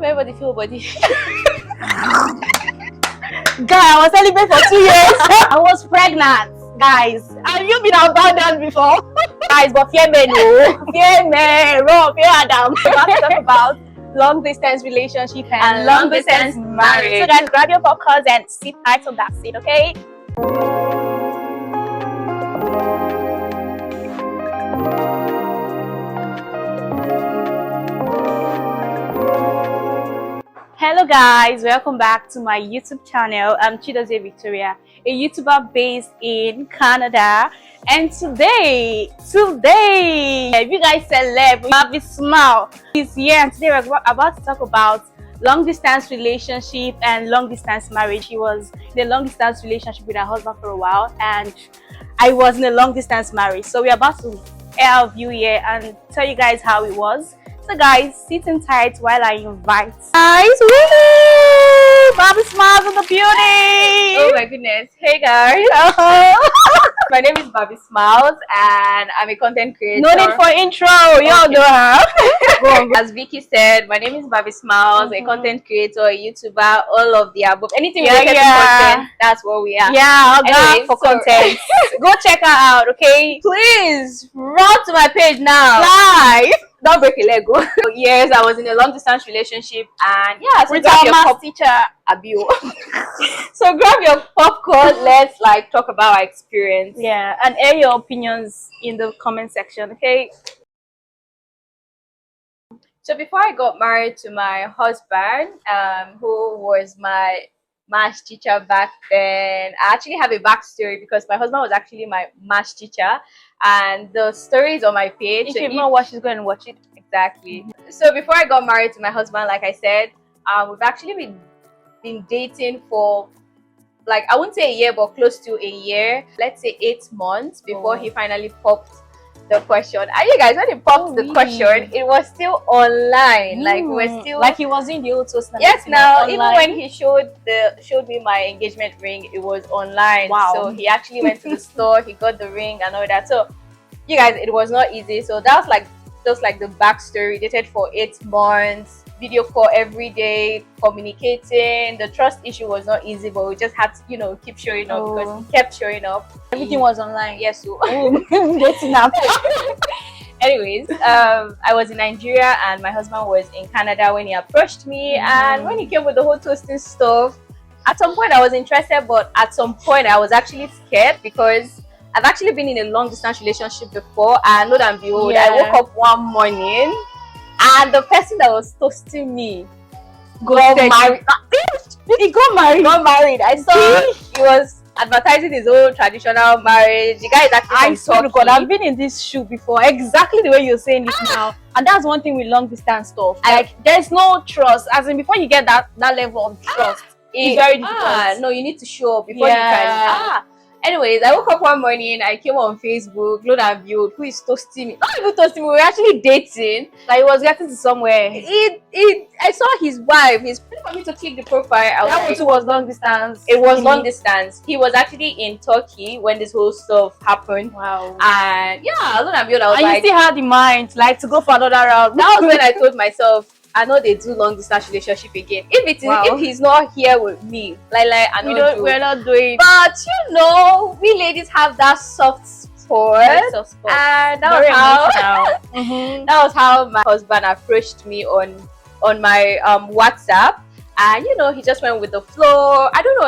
everybody feel body. Guy, I was celibate for 2 years. I was pregnant, guys. Have you been abandoned before? Guys, but fear men, no. Fear men, no, fear Adam. We're about to talk about long distance relationship and long distance marriage. So guys, grab your popcorns and sit tight on that seat, okay? Hello guys, welcome back to my YouTube channel. I'm Chidozie Victoria, a YouTuber based in Canada. And today, if you guys celeb, Baby Smile is here, and today we're about to talk about long distance relationship and long distance marriage. She was in a long distance relationship with her husband for a while, and I was in a long distance marriage. So we're about to air our view here and tell you guys how it was. So guys, sit in tight while I invite guys. Woo! Baby Smiles in the building. Oh my goodness. Hey guys. My name is Baby Smiles and I'm a content creator. No need for intro. You all know her. As Vicky said, my name is Baby Smiles, a content creator, a YouTuber, all of the above. Anything related to content, that's what we are. Yeah, Anyways, for content. Go check her out, okay? Please run to my page now. Live. Don't break a leg. Yes, I was in a long distance relationship, and yeah, so with grab our your math teacher. So grab your popcorn. Let's talk about our experience. Yeah, and air your opinions in the comment section, okay? So before I got married to my husband, who was my math teacher back then, I actually have a backstory because my husband was actually my math teacher, and the story is on my page. If you've not watched it, go and watch it. Exactly. So before I got married to my husband, like I said, we've actually been dating for, like, I wouldn't say a year, but close to a year. Let's say 8 months before he finally popped the question. And you guys, when he popped the question, it was still online. Like, we were still like he was in the old toast. Yes, now even when he showed me my engagement ring, it was online. Wow. So he actually went to the store, he got the ring and all that. So you guys, it was not easy. So that was like just like the backstory. Dated for 8 months, video call every day, communicating. The trust issue was not easy, but we just had to, you know, keep showing up because he kept showing up. Everything was online. Yes, so dating app. anyways, I was in Nigeria and my husband was in Canada when he approached me. And when he came with the whole toasting stuff, at some point I was interested, but at some point I was actually scared because I've actually been in a long distance relationship before, and lo and behold, I woke up one morning and the person that was toasting me got married. He got married. I saw he was advertising his own traditional marriage. The guy is actually I swear to God, I've been in this shoe before, exactly the way you're saying it now. And that's one thing with long distance stuff. Like, there's no trust. As in, before you get that level of trust, it's very difficult. No, you need to show up before you can. Anyways, I woke up one morning, I came on Facebook, load and viewed, who is toasting me? Not even toasting me, we were actually dating. Like, he was getting to somewhere. I saw his wife, he's pretty for me to click the profile. That was long distance. It was long distance. He was actually in Turkey when this whole stuff happened. Wow. And yeah, load and viewed, I was and you still had the mind, like, to go for another round. That was when I told myself, I know they do long distance relationship again. If he's not here with me, we're not doing. But you know, we ladies have that soft spot, and that was how my husband approached me on my WhatsApp, and you know, he just went with the flow. I don't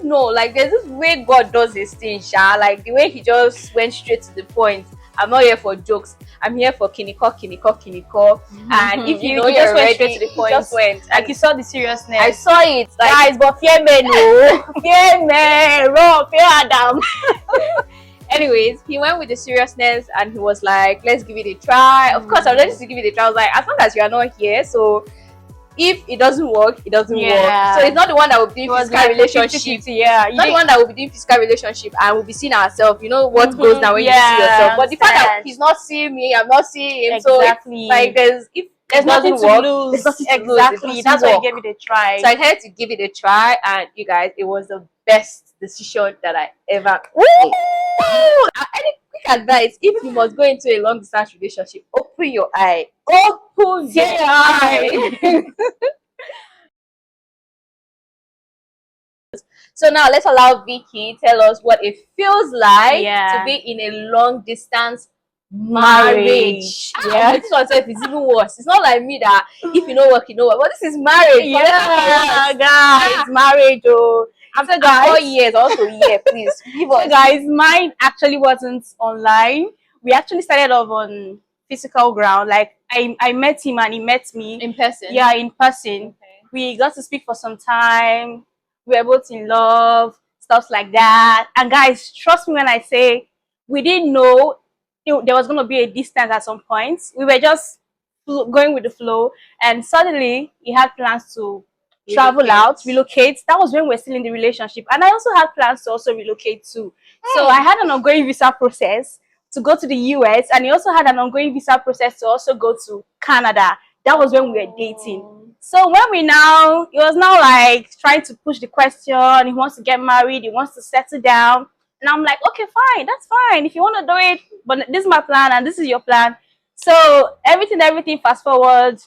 know. Like, there's this way God does his thing, like the way he just went straight to the point. I'm not here for jokes. I'm here for kiniko. And if you know just you're went ready, straight to the point. just went. Like, you saw the seriousness. I saw it. Like, guys, but fear men, no. Fear men, no, fear Adam. Anyways, he went with the seriousness and he was like, let's give it a try. Of course, I'm ready to give it a try. I was like, as long as you are not here, so if it doesn't work, it doesn't work. So it's not the one that will be doing physical relationship. Not the one that will be doing physical relationship and we'll be seeing ourselves. You know what goes down when you see yourself. But the fact that he's not seeing me, I'm not seeing him. Exactly. So like there's nothing to lose. Exactly. That's why I gave it a try. So I had to give it a try, and you guys, it was the best decision that I ever made. Any quick advice: if you must go into a long distance relationship, open your eye. Who's your eye? So now let's allow Vicky tell us what it feels like to be in a long distance marriage. Yeah, this one is even worse. It's not like me that if you know work, you know what. But this is marriage. Yeah, guys, marriage. Oh, after 4 years, also year, please give us. So guys, mine actually wasn't online. We actually started off on physical ground. Like I met him and he met me in person. Yeah, in person. Okay. We got to speak for some time. We were both in love, stuff like that. And guys, trust me when I say we didn't know there was going to be a distance at some point. We were just going with the flow, and suddenly he had plans to travel out, relocate. That was when we were still in the relationship, and I also had plans to also relocate too. So I had an ongoing visa process to go to the US, and he also had an ongoing visa process to also go to Canada. That was when we were dating. So when it was now like trying to push the question. He wants to get married, he wants to settle down, and I'm like, okay, fine, that's fine. If you want to do it, but this is my plan and this is your plan. So everything fast forward,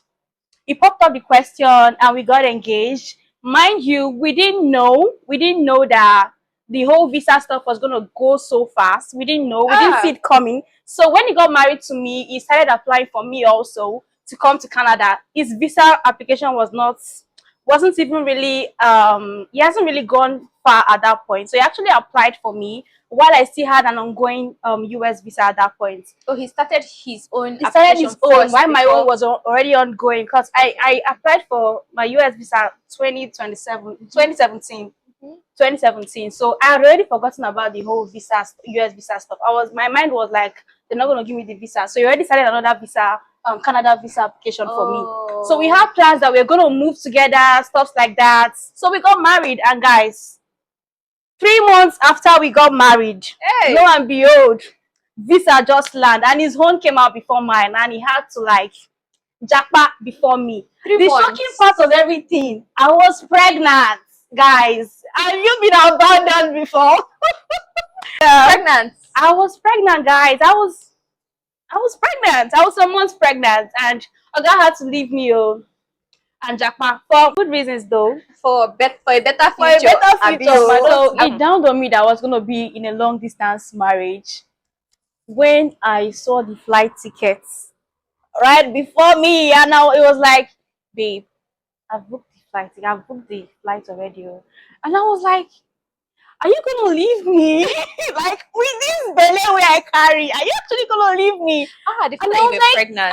he popped up the question and we got engaged. Mind you, we didn't know that the whole visa stuff was going to go so fast. We didn't know. We didn't see it coming. So when he got married to me, he started applying for me also to come to Canada. His visa application wasn't even really he hasn't really gone far at that point. So he actually applied for me while I still had an ongoing US visa at that point. So he started his own He started his own while my own was already ongoing, because I applied for my US visa 2017. 2017. So I had already forgotten about the whole visa US visa stuff. My mind was like, they're not going to give me the visa. So he already started another visa, Canada visa application for me. So we had plans that we are going to move together, stuff like that. So we got married, and guys, 3 months after we got married, lo and behold, visa just landed, and his own came out before mine, and he had to like jackpot before me. The shocking part of everything, I was pregnant, guys. Have you been abandoned before? Pregnant? I was pregnant, guys. I was pregnant. I was some months pregnant, and a guy had to leave me and jackpot for good reasons, though. For a better future. So it dawned on me that I was going to be in a long distance marriage when I saw the flight tickets right before me, and now it was like, babe, I've booked the flight already. And I was like, are you gonna leave me? Like, with this belly where I carry, are you actually gonna leave me? The fact that you were pregnant.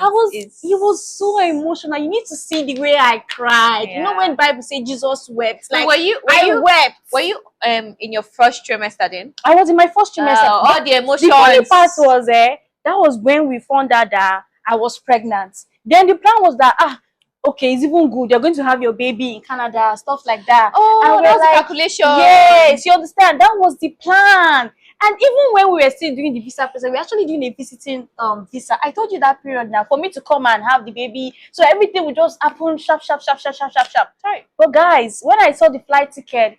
It was so emotional. You need to see the way I cried. You know when the Bible says Jesus wept. Like, I wept. Were you in your first trimester then? I was in my first trimester. All the emotions. The funny part was that was when we found out that I was pregnant. Then the plan was that okay, it's even good. You're going to have your baby in Canada, stuff like that. And that was like, the calculation. Yes, you understand. That was the plan. And even when we were still doing the visa process, we were actually doing a visiting visa. I told you that period now for me to come and have the baby. So everything would just happen sharp. Sorry. But guys, when I saw the flight ticket,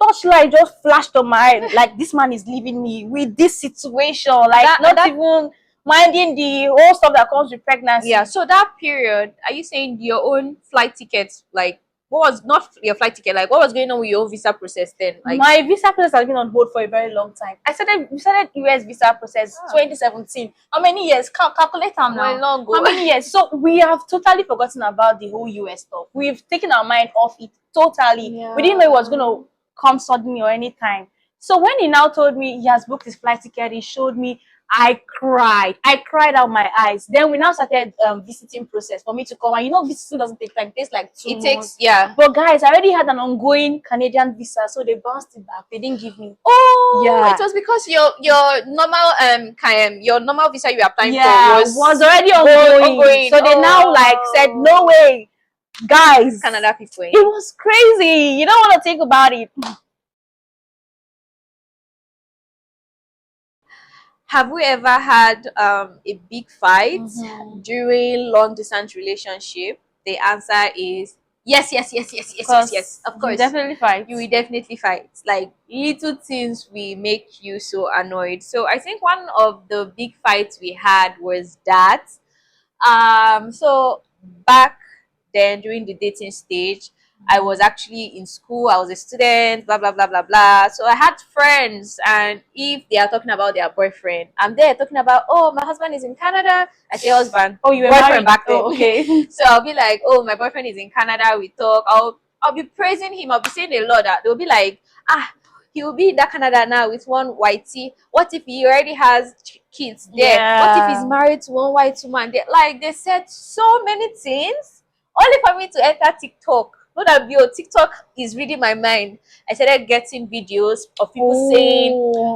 torchlight just flashed on my eye. Like, this man is leaving me with this situation. Like, not even minding the whole stuff that comes with pregnancy. Yeah, so that period, are you saying your own flight tickets, like, what was not your flight ticket, like, what was going on with your visa process then? Like, my visa process has been on hold for a very long time. We started US visa process 2017. How many years? Calculate them now. Long ago. How many years? So we have totally forgotten about the whole US stuff. We've taken our mind off it totally. Yeah. We didn't know it was going to come suddenly or anytime. So when he now told me he has booked his flight ticket, he showed me, I cried out my eyes. Then we now started visiting process for me to come. And you know, visiting doesn't take time. It takes like 2 months. Yeah. But guys, I already had an ongoing Canadian visa, so they bounced it back. They didn't give me. Oh, yeah. It was because your normal visa you were applying for was already ongoing. So they now like said, no way, guys. Canada people. It was crazy. You don't want to think about it. Have we ever had a big fight during long distance relationship? The answer is yes. Of course, definitely fight. You will definitely fight. Like, little things will make you so annoyed. So I think one of the big fights we had was that So back then during the dating stage, I was actually in school, I was a student, blah blah blah blah blah. So I had friends, and if they are talking about their boyfriend, I'm there talking about, oh, my husband is in Canada. I say husband. Oh, you were boyfriend married back then. Oh, okay. So I'll be like, oh, my boyfriend is in Canada, we talk. I'll be praising him, I'll be saying a lot that they'll be like, ah, he will be in that Canada now with one whitey. What if he already has kids there? What if he's married to one white woman? Like they said so many things, only for me to enter TikTok. Not that TikTok is reading my mind. I started getting videos of people saying,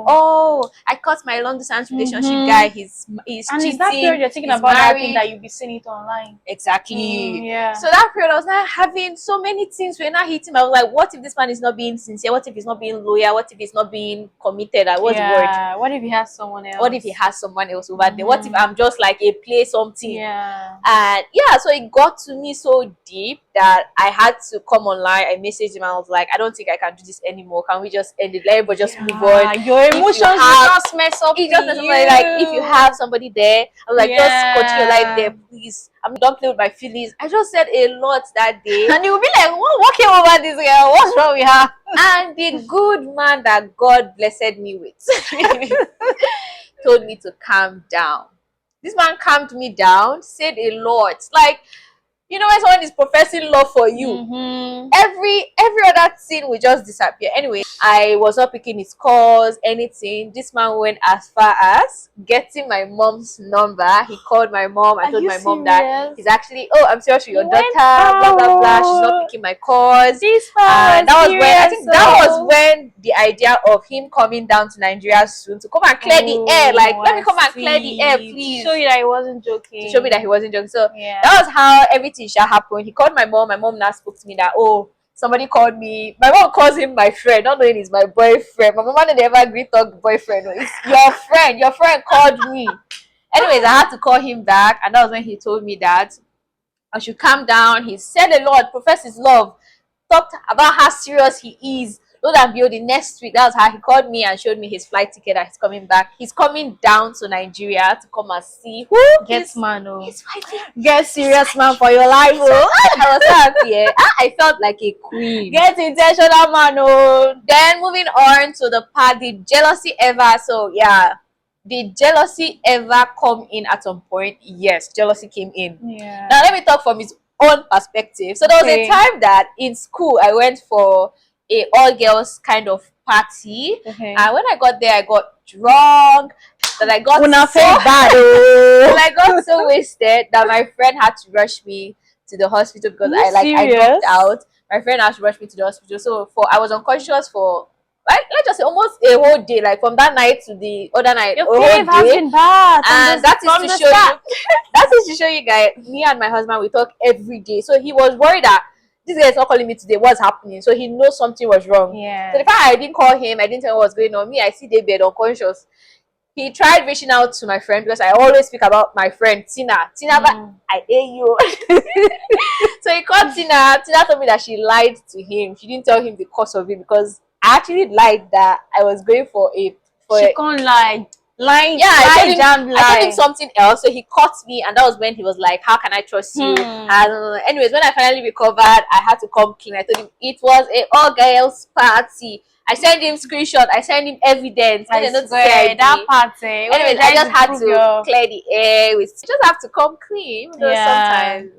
"Oh, I caught my long distance relationship guy. He's and cheating. Is that period you're thinking about that thing that you'll be seeing it online? Exactly. Yeah. So that period, I was not having so many things were not hitting me. I was like, what if this man is not being sincere? What if he's not being loyal? What if he's not being committed? What's the word? What if he has someone else? What if he has someone else over there? What if I'm just like a play something? Yeah. And yeah, so it got to me so deep that I had to come online. I messaged him and I was like, I don't think I can do this anymore. Can we just end it? Everybody just move on. Your emotions will just mess up. It just like if you have somebody there, I'm like, just continue your life there, please. Don't play with my feelings. I just said a lot that day. And you'll be like, what came over this girl? What's wrong with her? And the good man that God blessed me with told me to calm down. This man calmed me down, said a lot. Like, you know, when someone is professing love for you, every other thing will just disappear. Anyway, I was not picking his calls, anything. This man went as far as getting my mom's number. He called my mom. I told my mom that he's actually, oh, I'm serious with your daughter, blah blah blah. She's not picking my calls. And that was when I think that was when the idea of him coming down to Nigeria soon to come and clear the air. Like, let me come and clear the air, please. To show you that he wasn't joking. To show me that he wasn't joking. So that was how everything shall happen. He called my mom. My mom now spoke to me that, oh, somebody called me. My mom calls him my friend, not knowing he's my boyfriend. My mom didn't ever agree to talk boyfriend. It's your friend. Your friend called me. Anyways, I had to call him back, and that was when he told me that I should calm down. He said a lot, professed his love, talked about how serious he is. Know that the next week, that was how he called me and showed me his flight ticket that he's coming back. He's coming down to Nigeria to come and see who gets man. He's fighting. Get serious man for your life. I was so happy. I felt like a queen. Get intentional man. Then moving on to the part, did jealousy ever? So yeah, did jealousy ever come in at some point? Yes, jealousy came in. Yeah. Now let me talk from his own perspective. So there was a time that in school I went for a all girls kind of party, and when I got there, I got drunk. That I got I got so wasted that my friend had to rush me to the hospital because I dropped out. My friend had to rush me to the hospital. So I was unconscious for let's just say almost a whole day, like from that night to the other night. Your fever has been bad, and that is to show you. That is to show you guys. Me and my husband, we talk every day. So he was worried that this guy is not calling me today. What's happening? So he knows something was wrong. Yeah. So the fact I didn't call him, I didn't tell him what was going on. Me, I see the bed unconscious. He tried reaching out to my friend because I always speak about my friend Tina. Tina, I hate you. So he called Tina. Tina told me that she lied to him. She didn't tell him the cause of it because I actually lied that I was going for a. She can't lie. Lying, I told him something else, so he caught me, and that was when he was like, how can I trust you? And anyways, when I finally recovered, I had to come clean. I told him it was a all girls party. I sent him screenshot, I sent him evidence. I swear, that party. Anyways, I just had to clear the air. We just have to come clean, sometimes.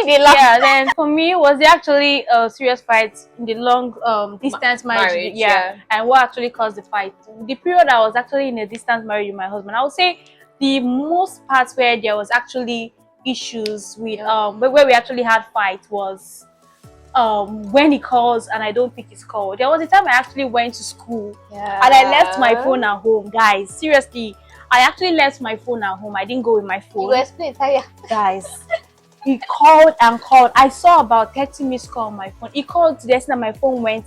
Yeah, then for me, was it actually a serious fight in the long distance marriage? Yeah. And what actually caused the fight? The period I was actually in a distance marriage with my husband, I would say the most parts where there was actually issues with where we actually had fight was when he calls and I don't pick his call. There was a time I actually went to school and I left my phone at home. Guys, seriously, I actually left my phone at home. I didn't go with my phone. You explain, guys. He called and called. I saw about 30 missed calls on my phone. He called to the extent that my phone went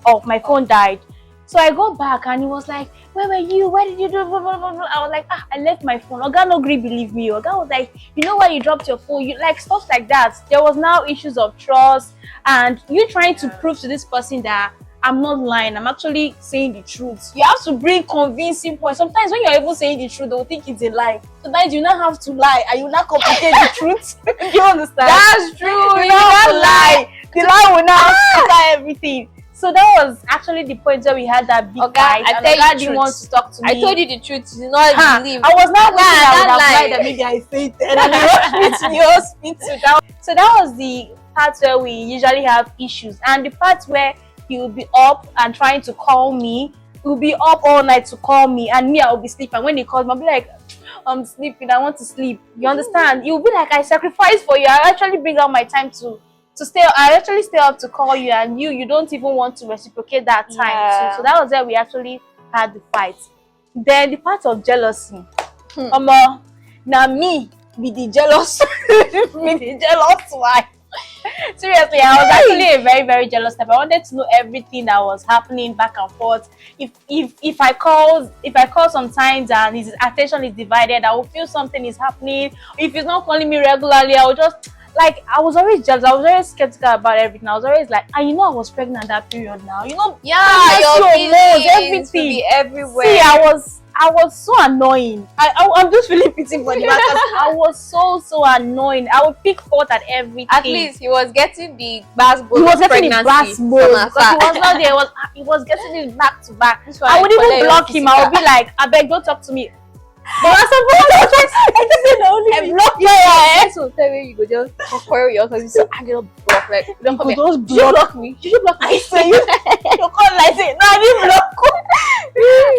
off. My phone died. So I go back and he was like, where were you? Where did you do? Blah, blah, blah, blah. I was like, I left my phone. Oga no gree believe me. Oga was like, you know why you dropped your phone? You like stuff like that. There was now issues of trust and you trying to prove to this person that I'm not lying. I'm actually saying the truth. You have to bring convincing points. Sometimes when you're even saying the truth, they'll think it's a lie. Sometimes you not have to lie and you not complicate the truth. You understand? That's true. You not have to lie. The lie will not scatter everything. So that was actually the point where we had that big fight. And God didn't want to talk to me. I told you the truth. You did not believe. I was not wishing I would have lied that maybe I fainted and they rushed me to the hospital. So that was the part where we usually have issues. And the part where he will be up and trying to call me. He will be up all night to call me, and me, I will be sleeping. When he calls me, I'll be like, I'm sleeping, I want to sleep. You understand? You'll be like, I sacrifice for you. I actually bring out my time to stay. I actually stay up to call you, and you don't even want to reciprocate that time too. So that was where we actually had the fight. Then the part of jealousy. Now me be the jealous, be the jealous wife. Seriously, I was actually a very, very jealous type. I wanted to know everything that was happening back and forth. If I call sometimes and his attention is divided, I will feel something is happening. If he's not calling me regularly, I will just like, I was always jealous. I was always skeptical about everything. I was always like, and you know, I was pregnant that period now. You know, your hormones, everything be everywhere. See, I was so annoying. I'm just feeling pity for the man because I was so annoying. I would pick fault at everything. At least he was getting the basketball. He was getting the basketball because he was not there. He was getting it back to back. I would even block him. I would be like, I beg, don't talk to me. But I block you. So tell me you go just quarrel your husband. So I get block like don't come here. Just block me. You should block me. I say you call like say no, I didn't block.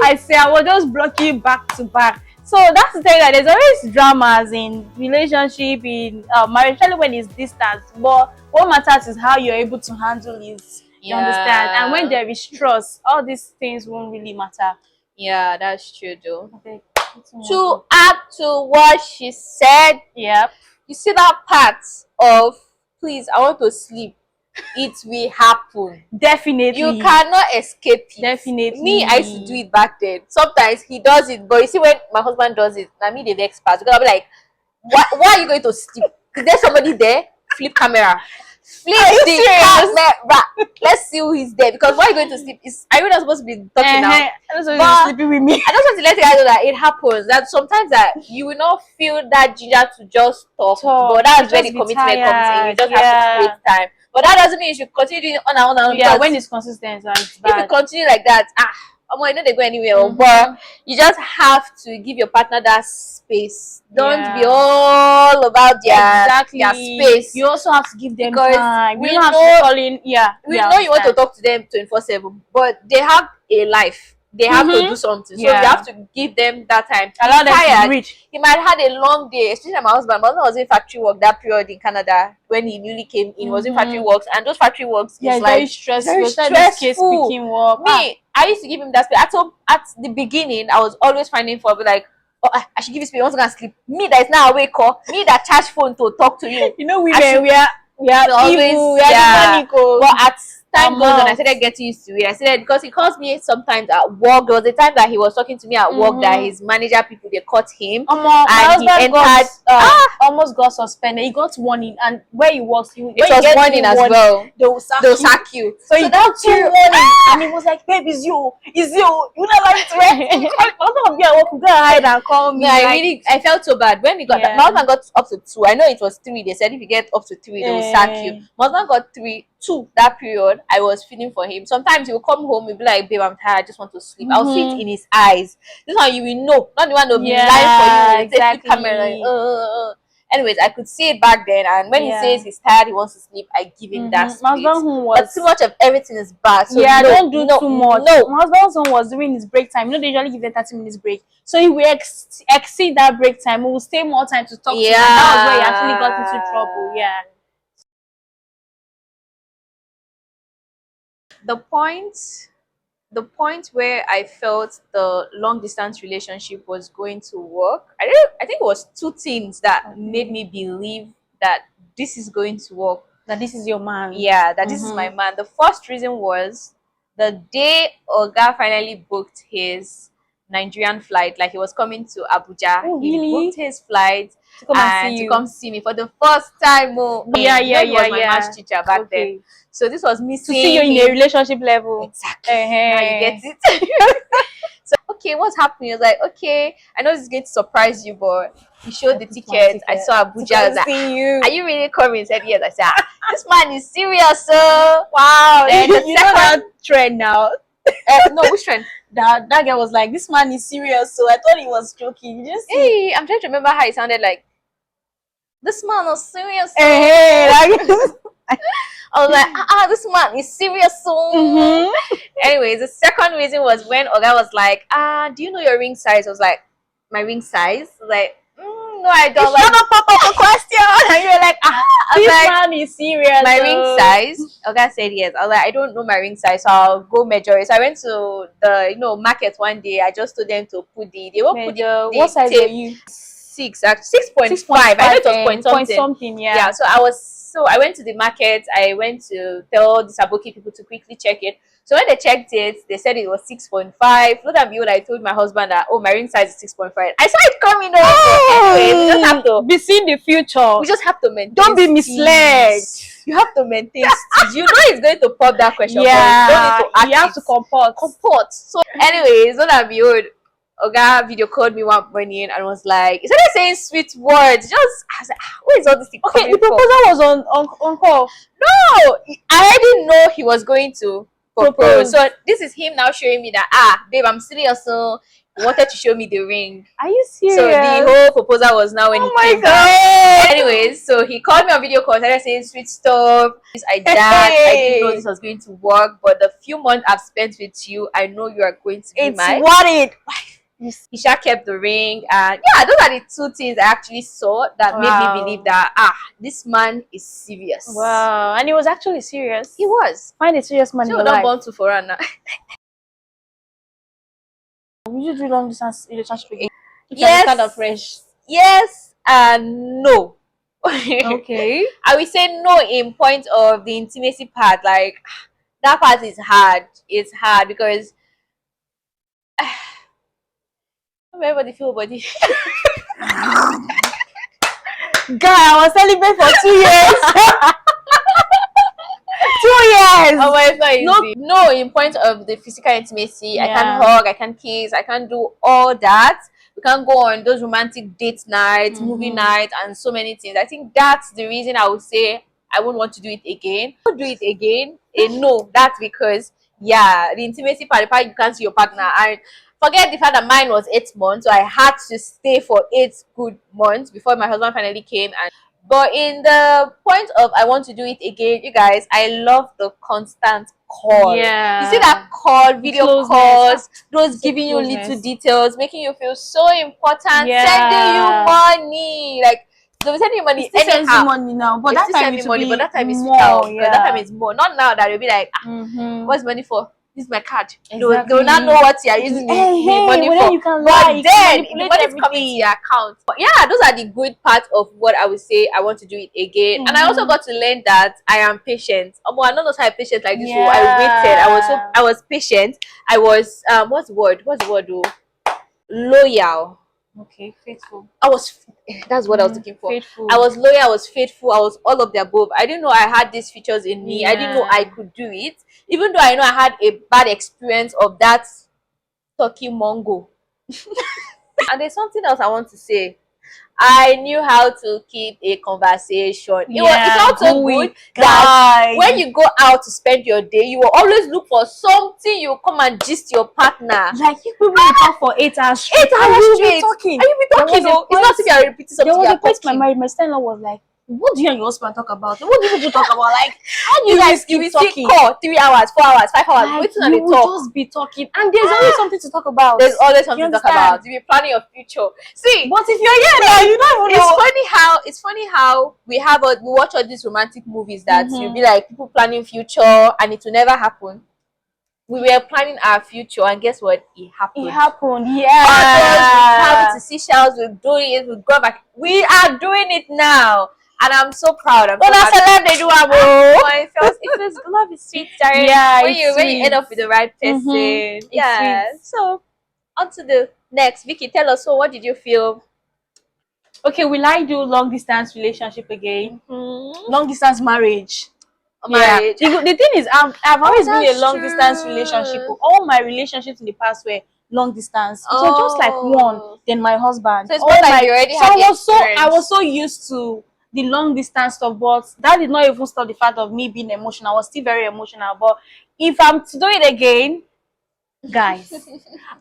I say I will just block you back to back. So that's the thing, that there's always dramas in relationship, in marriage, especially when it's distance. But what matters is how you're able to handle it. You understand? And when there is trust, all these things won't really matter. Yeah, that's true though. Okay. To add to what she said, yep. You see that part of please, I want to sleep. It will happen. Definitely. You cannot escape it. Definitely. Me, I used to do it back then. Sometimes he does it, but you see when my husband does it, now me the expert because I'll be like, why are you going to sleep? Is there somebody there? Flip camera. Flip the camera. Let's see who is there. Because why are you going to sleep? Are you not supposed to be talking now? But sleeping with me. I just want to let you guys know that it happens. That sometimes that you will not feel that ginger to just talk. But that's where the commitment comes in. You just have to create time. But that doesn't mean you should continue doing on and on. Yeah, when it's consistent, it's bad. If you continue like that, I know they go anywhere. But you just have to give your partner that space. Don't be all about their space. You also have to give them because time. We know have to call in. We know you want to talk to them 24/7, but they have a life. They have to do something, so you have to give them that time. Allow them to breathe. He might have had a long day, especially my husband. My husband was in factory work that period in Canada when he newly came in. Was in factory works, and those factory works is like very stressful. Very stressful. Me, I used to give him that space. At the beginning, I was always finding for like, I should give you space. I want to go and sleep. Me that is now awake, me that charge phone to talk to you. You know, we are always but at time goes on, I started getting used to it. I said because he calls me sometimes at work. There was a time that he was talking to me at work that his manager people they caught him and he entered. Almost got suspended. He got warning, and where he works, it was warning as well. They'll sack you. So he got 2 warning, and he was like, "Babe, it's you. You not like to rest. Go ahead and call me." Yeah, I felt so bad when we got that. My husband got up to 2. I know it was 3. They said if you get up to 3, they will sack you. My husband got 2 that period. I was feeling for him. Sometimes he will come home and be like, "Babe, I'm tired. I just want to sleep." I'll see it in his eyes. This one you will know, not the one that will be lying for you. Exactly. Camera, Anyways, I could see it back then, and when he says he's tired, he wants to sleep, I give him that space. But too much of everything is bad. So don't do too much. No, my husband's son was during his break time. You know, they usually give them 30 minutes break. So he will exceed that break time. We will stay more time to talk to him. That was where he actually got into trouble. Yeah. The point where I felt the long distance relationship was going to work, I think it was 2 things that made me believe that this is going to work. That this is your man. Yeah, that this is my man. The first reason was the day Oga finally booked his Nigerian flight. Like he was coming to Abuja. Oh, He really? booked his flight To come and see to you. come see me for the first time. Oh, Yeah, you know, he was my maths teacher back then. So this was me to see you in a relationship level. Exactly. Now you get it. So okay, what's happening? He was like, okay, I know this is going to surprise you, but he showed the ticket. I saw Abuja. I was like, are you really coming? He said yes. I said, this man is serious, sir. Wow. Then you know that trend now. No, which trend? That girl was like, this man is serious, so I thought he was joking. You just see. Hey, I'm trying to remember how it sounded like. This man is serious. Hey, I was like, this man is serious. So anyways, the second reason was when Oga was like, do you know your ring size? I was like, my ring size? I was like, no, I don't. It's not a pop-up question. And you're like, this man is serious. My ring size? Oga said yes. I was like, I don't know my ring size, so I'll go measure it. So I went to the market one day. I just told them to put the what size were you? 6.5. I know it was point something. Yeah. So I went to the market. I went to tell the Saboki people to quickly check it. So when they checked it, they said it was 6.5. Not that I told my husband that, oh, my ring size is 6.5. I saw it coming up. Anyways, we just have to be seeing the future. We just have to maintain. Don't be misled. You have to maintain. You know it's going to pop that question. Yeah. You have to comport. So anyways, not that Oga video called me one morning and was like, instead of saying sweet words, I was like, where is all this thing coming the proposal was on call. No, I already know he was going to propose. So this is him now showing me that, babe, I'm serious. So he wanted to show me the ring. Are you serious? So the whole proposal was now when he came back. Anyways, so he called me on video call, started saying sweet stuff. I didn't know this was going to work, but the few months I've spent with you, I know you are going to be my wife. He kept the ring, and yeah, those are the two things I actually saw that made me believe that this man is serious. Wow. And he was actually serious. He was. Find a serious man in your life. Born to foreign now. Would you do long distance relationship again? Yes. Start afresh. Yes and no. Okay. I will say no in point of the intimacy part. Like that part is hard. It's hard because everybody feel body. Guy, I was celibate for 2 years. 2 years. Oh, it's not easy. No, in point of the physical intimacy, I can't hug, I can't kiss, I can't do all that. We can't go on those romantic date nights, movie nights, and so many things. I think that's the reason I would say I wouldn't want to do it again. I would do it again. No, that's because the intimacy part, the part you can't see your partner, and forget the fact that mine was 8 months, so I had to stay for 8 good months before my husband finally came. But in the point of I want to do it again, you guys, I love the constant call. Yeah. You see that call, video calls, those giving you little details, making you feel so important, sending you money. Like they'll send you money anyhow. Money now, but that time is money, but that time is more. That time is more. Not now that they'll be like, what's money for? This is my card. Exactly. They will not know what you are using the money for. But then the money is coming to your account. But yeah, those are the good parts of what I would say I want to do it again. And I also got to learn that I am patient. I don't know how patient like this. So I waited. I was patient. I was what's the word? Loyal. Okay, faithful. That's what I was looking for. Faithful. I was loyal, I was faithful, I was all of the above. I didn't know I had these features in me. I didn't know I could do it. Even though I know I had a bad experience of that turkey mongo. And there's something else I want to say. I knew how to keep a conversation. It's also good that when you go out to spend your day, you will always look for something you come and gist your partner. Like you people talk for 8 hours straight. 8 hours straight. Talking. And you be talking. It's not if you are repeating something. There was a point my sister-in-law was like, what do you and your husband talk about? What do you people talk about? Like, how do you guys keep talking? Call 3 hours, 4 hours, 5 hours. Like, you will just be talking, and there's always something to talk about. There's always something to talk about. You be planning your future. See, but if you're here now, you don't even know. It's funny how we watch all these romantic movies that you'll be like people planning future and it will never happen. We were planning our future, and guess what? It happened. Yeah. We travel to Seychelles. We're doing it. We go back. We are doing it now. And I'm so proud. It feels love is sweet, darling. Yeah, when you end up with the right person. Yeah. So On to the next. Vicky, tell us. So, what did you feel? Okay, will I do long distance relationship again? Mm-hmm. Long distance marriage. Marriage. Yeah. The thing is, I've always been a That's long distance relationship. true. All my relationships in the past were long distance. It was just like one, Oh. then my husband. So it's more like you already So had the I was experience. so used to the long distance stuff, but that did not even stop the fact of me being emotional. I was still very emotional. But if I'm to do it again, guys,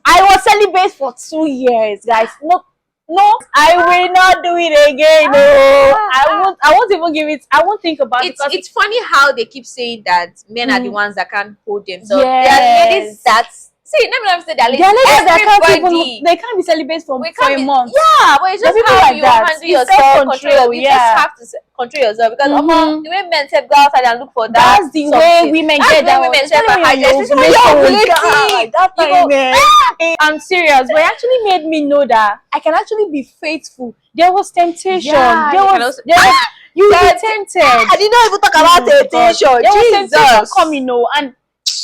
I was celibate for 2 years, guys. No, no, I will not do it again. No, I won't even give it. I won't think about it because It's funny how they keep saying that men are the Mm. ones that can't hold themselves. There are ladies Yes. that see. Let me not say there are There are ladies. ladies that can't Everybody. even they can't be celibate We for can't a be, month. yeah, but it's There are just people how like you that. handle It's yourself, control self-control, your, you just yeah. have to control yourself because Mm-hmm. the way men self go outside and look for that That's the way something, women that's get the way down. women self Especially are when you're hiding, in especially when you're ovulation. ovulating. God, that You time, go, man. I'm serious, but it actually made me know that I can actually be faithful. There was temptation. yeah, you can also There was you will be tempted. I did not even talk about God. temptation. There was temptation Jesus. coming, no, and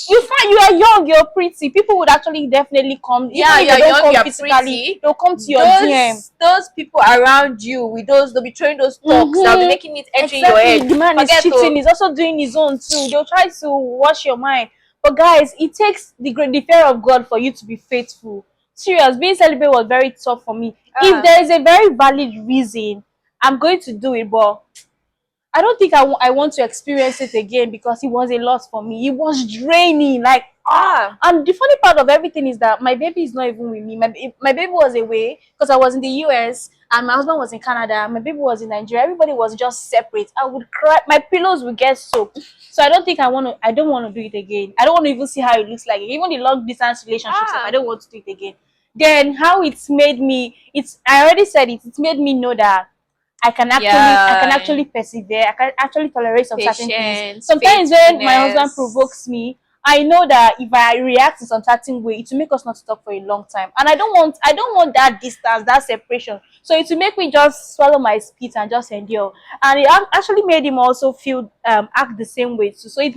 you find you are young, you're pretty. People would actually definitely come, even Yeah, if they you're don't young, come you're physically, pretty. they'll come to your DM. Those people around you with those, they'll be throwing those talks that'll be making it enter in your Exactly. head. The man is Forget cheating. to He's also doing his own too. They'll try to wash your mind. But guys, it takes the fear of God for you to be faithful. Serious, being celibate was very tough for me. If there is a very valid reason, I'm going to do it. But I don't think I want to experience it again because it was a loss for me. It was draining. Like, and the funny part of everything is that my baby is not even with me. My baby was away because I was in the US and my husband was in Canada. My baby was in Nigeria. Everybody was just separate. I would cry. My pillows would get soaked. So I don't think I don't want to do it again. I don't want to even see how it looks like. Even the long distance relationships, I don't want to do it again. Then how it's made me, I already said it. It's made me know that I can actually persevere. I can actually tolerate some certain things. Sometimes when my husband provokes me, I know that if I react in some certain way, it will make us not to talk for a long time. And I don't want that distance, that separation. So it will make me just swallow my spit and just endure. And it actually made him also feel act the same way too. So it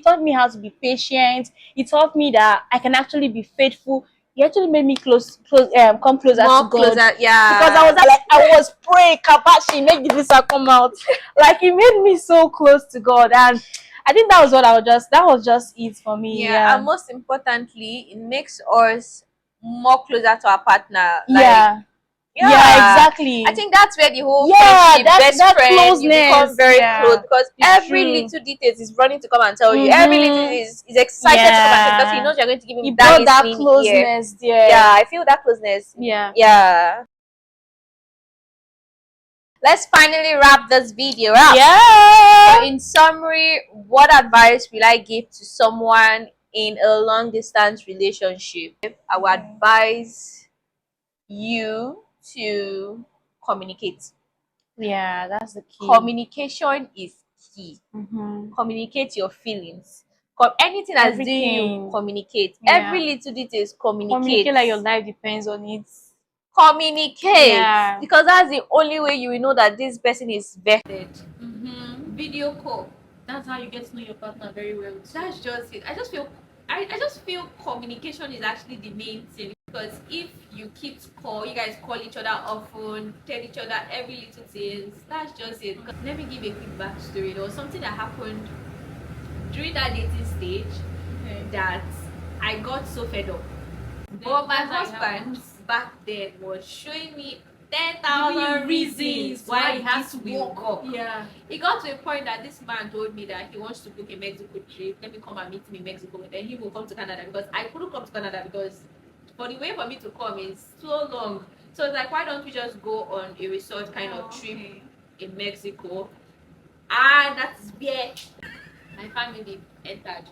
taught me how to be patient. It taught me that I can actually be faithful. It actually made me come closer more to God. closer, Because yeah. I was praying, Kabashi, make the visa come out. Like it made me so close to God. And I think that was just it for me. Yeah, Yeah. and most importantly, it makes us more closer to our partner. Like, Yeah. Yeah, yeah, I exactly. think that's where the whole Yeah, friendship, best that friend, you become closeness. very close Yeah. because It's every true. little details is running to come and tell you. Every little Mm-hmm. is excited to come and tell because he Yeah. knows you're going to give He him that brought that listening ear. closeness Yeah, there. I feel that closeness. Yeah. Yeah. Let's finally wrap this video up. Yeah. So in summary, what advice will I give to someone in a long distance relationship? I would advise you to communicate. Yeah, that's the key. Communication is key. Communicate your feelings. Anything that's doing you, Everything. communicate. Yeah. Every little details, Communicate communicate. like your life depends on it. Communicate. Yeah. Because that's the only way you will know that this person is vetted. Video call. That's how you get to know your partner very well. That's just it. I just feel communication is actually the main thing because if you keep call, you guys call each other often, tell each other every little things. That's just it. Let me give a quick backstory. There was something that happened during that dating stage that I got so fed up. But my husband back then was showing me 10,000 reasons why he has to work. Yeah. It got to a point that this man told me that he wants to book a Mexico trip. Let me come and meet him in Mexico. Then he will come to Canada because I couldn't come to Canada because for the way for me to come is so long. So it's like, why don't we just go on a resort kind of trip in Mexico? And that's where my family entered.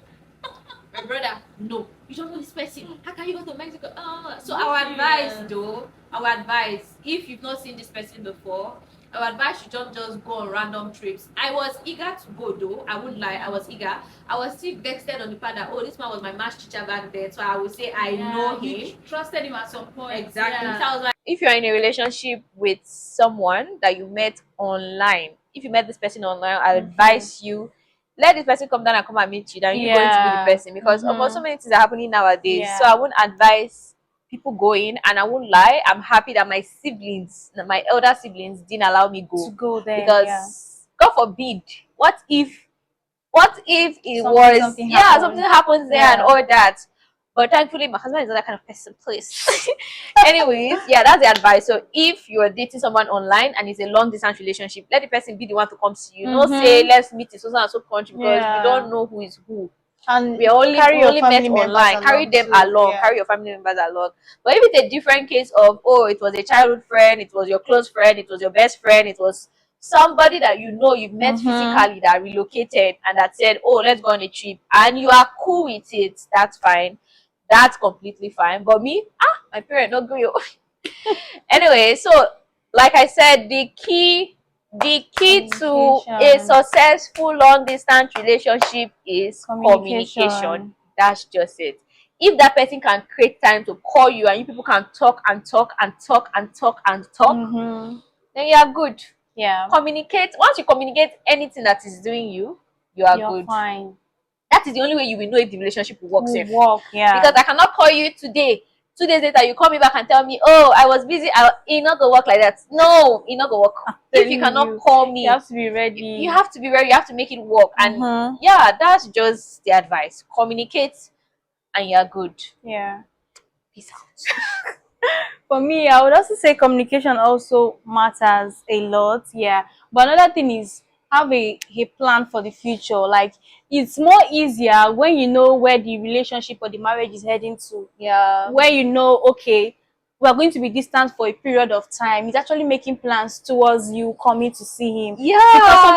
My brother, no, you don't know this person. How can you go to Mexico? So our advice, if you've not seen this person before, our advice you don't just go on random trips. I was eager to go though. I wouldn't lie, I was eager. I was still vexed on the part that this man was my math teacher back then, so I would say I know him. You trusted him at some point. Exactly. Yeah. So I was like, if you're in a relationship with someone that you met online, if you met this person online, I advise you let this person come down and come and meet you. Then you're going to be the person because almost so many things are happening nowadays. So I wouldn't advise people going, and I won't lie, I'm happy that my siblings, my elder siblings, didn't allow me to go there, because God forbid, what if it something something happens there and all that. But thankfully my husband is not that kind of person, please. Anyways, yeah, that's the advice. So if you're dating someone online and it's a long distance relationship, let the person be the one to come see you. Don't say let's meet in so and so country, because we don't know who is who. And we only met online. Carry them along, carry your family members along. But if it's a different case of, oh, it was a childhood friend, it was your close friend, it was your best friend, it was somebody that you know you've met physically that relocated and that said, oh, let's go on a trip, and you are cool with it, that's fine. That's completely fine. But me, my parents don't agree. Anyway, so like I said, the key to a successful long distance relationship is communication. That's just it. If that person can create time to call you and you people can talk and talk and talk and talk and talk, then you are good. Yeah. Communicate. Once you communicate anything that is doing you, you're good. Fine. That is the only way you will know if the relationship will work. Yeah. Because I cannot call you today. 2 days later, you call me back and tell me, oh, I was busy. It not gonna work like that. No, it not gonna work. If you cannot call me, you have to be ready. You have to be ready. You have to make it work. And yeah, that's just the advice. Communicate, and you're good. Yeah. Peace out. For me, I would also say communication also matters a lot. Yeah. But another thing is have a plan for the future. Like, it's more easier when you know where the relationship or the marriage is heading to. Yeah. Where you know, okay, we're going to be distant for a period of time. He's actually making plans towards you coming to see him. Yeah. Because some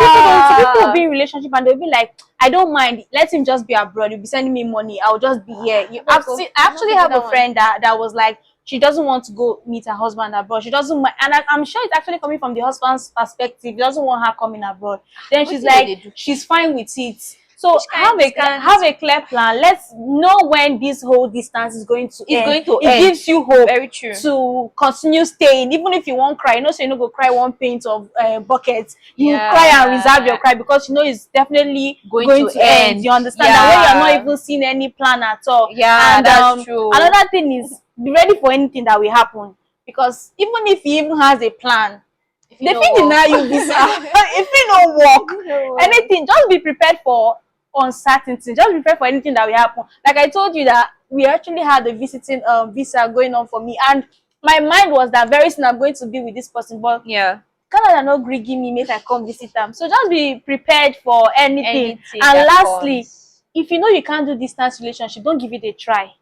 people will be in relationship and they'll be like, I don't mind, let him just be abroad. You'll be sending me money. I'll just be here. I actually have a friend that was like, she doesn't want to go meet her husband abroad. She doesn't mind, and I'm sure it's actually coming from the husband's perspective. He doesn't want her coming abroad. Then she's like, she's fine with it. So have a clear plan. Let's know when this whole distance is going to end. It gives you hope. Very true. To continue staying, even if you won't cry. You know, so you don't go cry one pint of buckets. You cry and reserve your cry because you know it's definitely going to end. You understand that when you're not even seeing any plan at all. Yeah, and that's true. Another thing is be ready for anything that will happen, because even if he even has a plan, the thing deny you visa. If it don't work, anything, just be prepared for uncertainty. Just prepare for anything that will happen. Like I told you that we actually had a visiting visa going on for me, and my mind was that very soon I'm going to be with this person, but Canada not greeting me, make I come visit them. So just be prepared for anything. And lastly, if you know you can't do distance relationship, don't give it a try.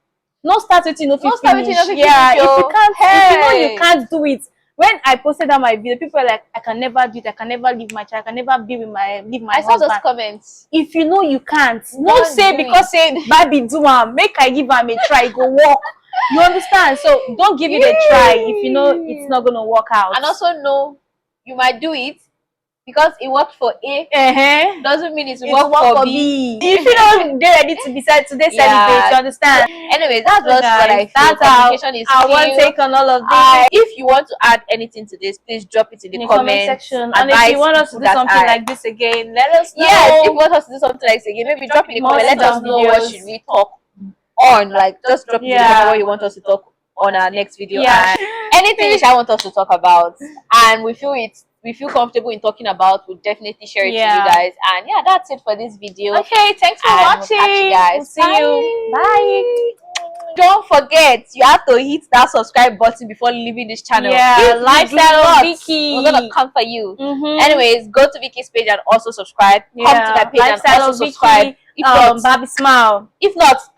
No start with finish. Yeah, if you can't, if you know you can't do it. When I posted on my video, people are like, I can never do it. I can never leave my child. I can never be with my husband. I saw those comments. If you know you can't, don't say because say baby do make I give him a try, go walk. You understand? So don't give it a try if you know it's not gonna work out. And also know you might do it because it worked for A. Doesn't mean it's work for B. If you don't get ready to decide today, celebrate. You understand? Anyway, that's just what I feel. That's communication is I want to take on all of this. If you want to add anything to this, please drop it in the comment section. And if you want us to do something like this again, let us know. Yes, if you want us to do something like this again, maybe drop in the comment. Let us know what should we talk on. Like, just drop in the comment what you want us to talk on our next video. And anything which I want us to talk about, and we feel comfortable in talking about, we'll definitely share it to you guys. And yeah, that's it for this video. Okay, thanks for watching. We'll catch you guys. We'll see you. Bye. Don't forget, you have to hit that subscribe button before leaving this channel. Lifestyle of Vicky. We're gonna come for you. Anyways, go to Vicky's page and also subscribe. Come to my page and also subscribe. If not, Baby Smile. If not